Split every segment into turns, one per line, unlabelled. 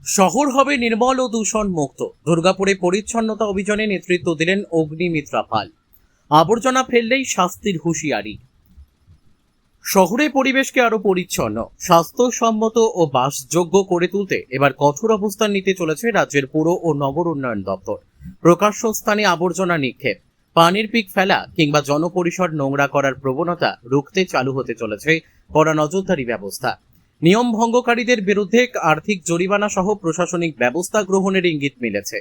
শহর হবে নির্মল ও দূষণ মুক্ত। দুর্গাপুরে পরিচ্ছন্নতা অভিযানে নেতৃত্ব দিলেন অগ্নিমিত্রা পাল। আবর্জনা ফেললেই শাস্তির হুঁশিয়ারি। শহরে পরিবেশকে আরো পরিচ্ছন্ন, স্বাস্থ্যসম্মত ও বাসযোগ্য করে তুলতে এবার কঠোর অবস্থান নিতে চলেছে রাজ্যের পুর ও নগর উন্নয়ন দপ্তর। প্রকাশ্য স্থানে আবর্জনা নিক্ষেপ, পানির পিক ফেলা কিংবা জনপরিসর নোংরা করার প্রবণতা রুখতে চালু হতে চলেছে কড়া নজরদারি ব্যবস্থা। নিয়ম ভঙ্গকারীদের বিরুদ্ধে আর্থিক জরিমানা সহ প্রশাসনিক ব্যবস্থা গ্রহণের ইঙ্গিত মিলেছে।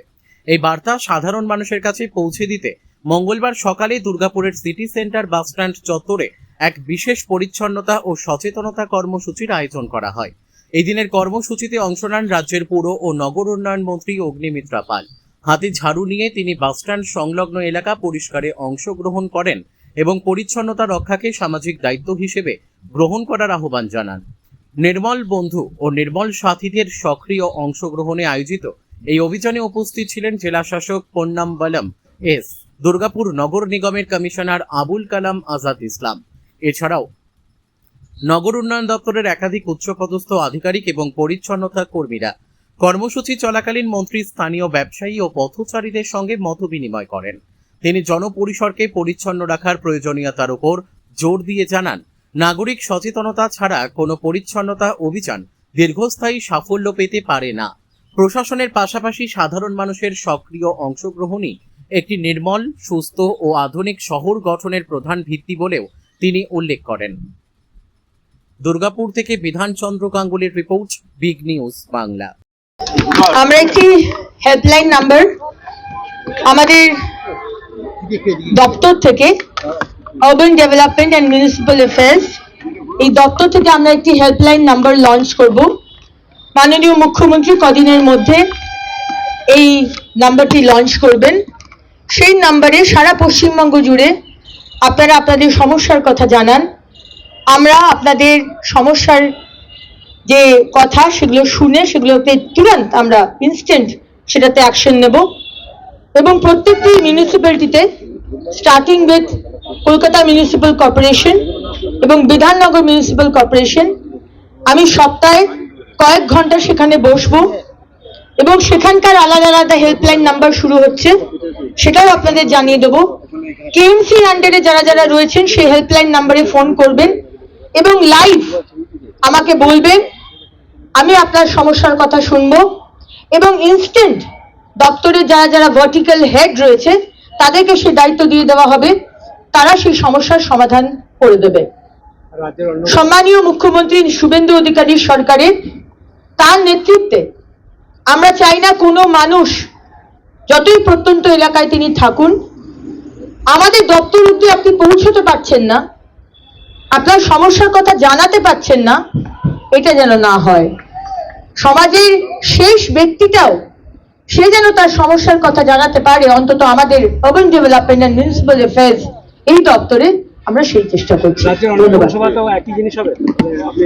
এই বার্তা সাধারণ মানুষের কাছে পৌঁছে দিতে মঙ্গলবার সকালে দুর্গাপুরের সিটি সেন্টার বাসস্ট্যান্ড চত্বরে এক বিশেষ পরিচ্ছন্নতা ও সচেতনতা কর্মসূচির আয়োজন করা হয়। এই দিনের কর্মসূচিতে অংশ নেন রাজ্যের পুর ও নগর উন্নয়ন মন্ত্রী অগ্নিমিত্রা পাল। হাতে ঝাড়ু নিয়ে তিনি বাসস্ট্যান্ড সংলগ্ন এলাকা পরিষ্কারে অংশগ্রহণ করেন এবং পরিচ্ছন্নতা রক্ষাকে সামাজিক দায়িত্ব হিসেবে গ্রহণ করার আহ্বান জানান। নির্মল বন্ধু ও নির্মল সাথীদের সক্রিয় অংশগ্রহণে আয়োজিত এই অভিযানে উপস্থিত ছিলেন জেলা শাসক পন্নাম্বলম এস, দুর্গাপুর নগর নিগমের কমিশনার আবুল কালাম আজাদ ইসলাম। এছাড়াও নগর উন্নয়ন দপ্তরের একাধিক উচ্চপদস্থ আধিকারিক এবং পরিচ্ছন্নতা কর্মীরা। কর্মসূচি চলাকালীন মন্ত্রী স্থানীয় ব্যবসায়ী ও পথচারীদের সঙ্গে মতবিনিময় করেন। তিনি জনপরিসরকে পরিচ্ছন্ন রাখার প্রয়োজনীয়তার উপর জোর দিয়ে জানান, নাগরিক সচেতনতা ছাড়া কোনো পরিচ্ছন্নতা অভিযান দীর্ঘস্থায়ী সাফল্য পেতে পারে না। প্রশাসনের পাশাপাশি সাধারণ মানুষের সক্রিয় অংশগ্রহণই একটি নির্মল, সুস্থ ও আধুনিক শহর গঠনের প্রধান ভিত্তি বলেও তিনি উল্লেখ করেন। দুর্গাপুর থেকে বিধানচন্দ্র গাঙ্গুলির রিপোর্ট, বিগ নিউজ বাংলা।
আমরা একটি হেল্পলাইন নাম্বার আমাদের দপ্তর থেকে, urban development and municipal affairs, এই দপ্তর থেকে আমরা একটি হেল্পলাইন নাম্বার লঞ্চ করব। মাননীয় মুখ্যমন্ত্রী কদিনের মধ্যে এই নাম্বারটি লঞ্চ করবেন। সেই নাম্বারে সারা পশ্চিমবঙ্গ জুড়ে আপনারা আপনাদের সমস্যার কথা জানান। আমরা আপনাদের সমস্যার যে কথা সেগুলো শুনে সেগুলোতে তুরন্ত আমরা ইনস্ট্যান্ট সেটাতে অ্যাকশন নেব এবং প্রত্যেকটি মিউনিসিপ্যালিটিতে starting with Kolkata municipal corporation এবং বিধাননগর মিউনিসিপ্যাল কর্পোরেশন আমি সপ্তাহে কয়েক ঘন্টা সেখানে বসবো এবং সেখানকার আলাদা আলাদা হেল্পলাইন নাম্বার শুরু হচ্ছে, সেটাও আপনাদের জানিয়ে দেবো। কেএমসির আন্ডারে যারা যারা রয়েছেন সেই হেল্পলাইন নাম্বারে ফোন করবেন এবং লাইভ আমাকে বলবেন, আমি আপনার সমস্যার কথা শুনবো এবং ইনস্ট্যান্ট দপ্তরে যারা যারা ভার্টিক্যাল হেড রয়েছে তাদেরকে সেই দায়িত্ব দিয়ে দেওয়া হবে, তারা সেই সমস্যার সমাধান করে দেবে। সম্মানীয় মুখ্যমন্ত্রী শুভেন্দু অধিকারীর সরকারের তার নেতৃত্বে আমরা চাই না কোনো মানুষ যতই প্রত্যন্ত এলাকায় তিনি থাকুন, আমাদের দপ্তর অব্দি আপনি পৌঁছতে পারছেন না, আপনার সমস্যার কথা জানাতে পারছেন না, এটা যেন না হয়। সমাজের শেষ ব্যক্তিটাও সে যেন তার সমস্যার কথা জানাতে পারে, অন্তত আমাদের urban development and municipal affairs এই দপ্তরে আমরা সেই চেষ্টা করছি।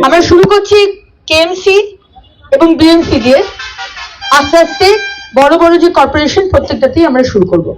আমরা শুরু করছি কেএমসি এবং বিএমসি দিয়ে, আস্তে আস্তে বড় বড় যে কর্পোরেশন প্রত্যেকটাতেই আমরা শুরু করবো।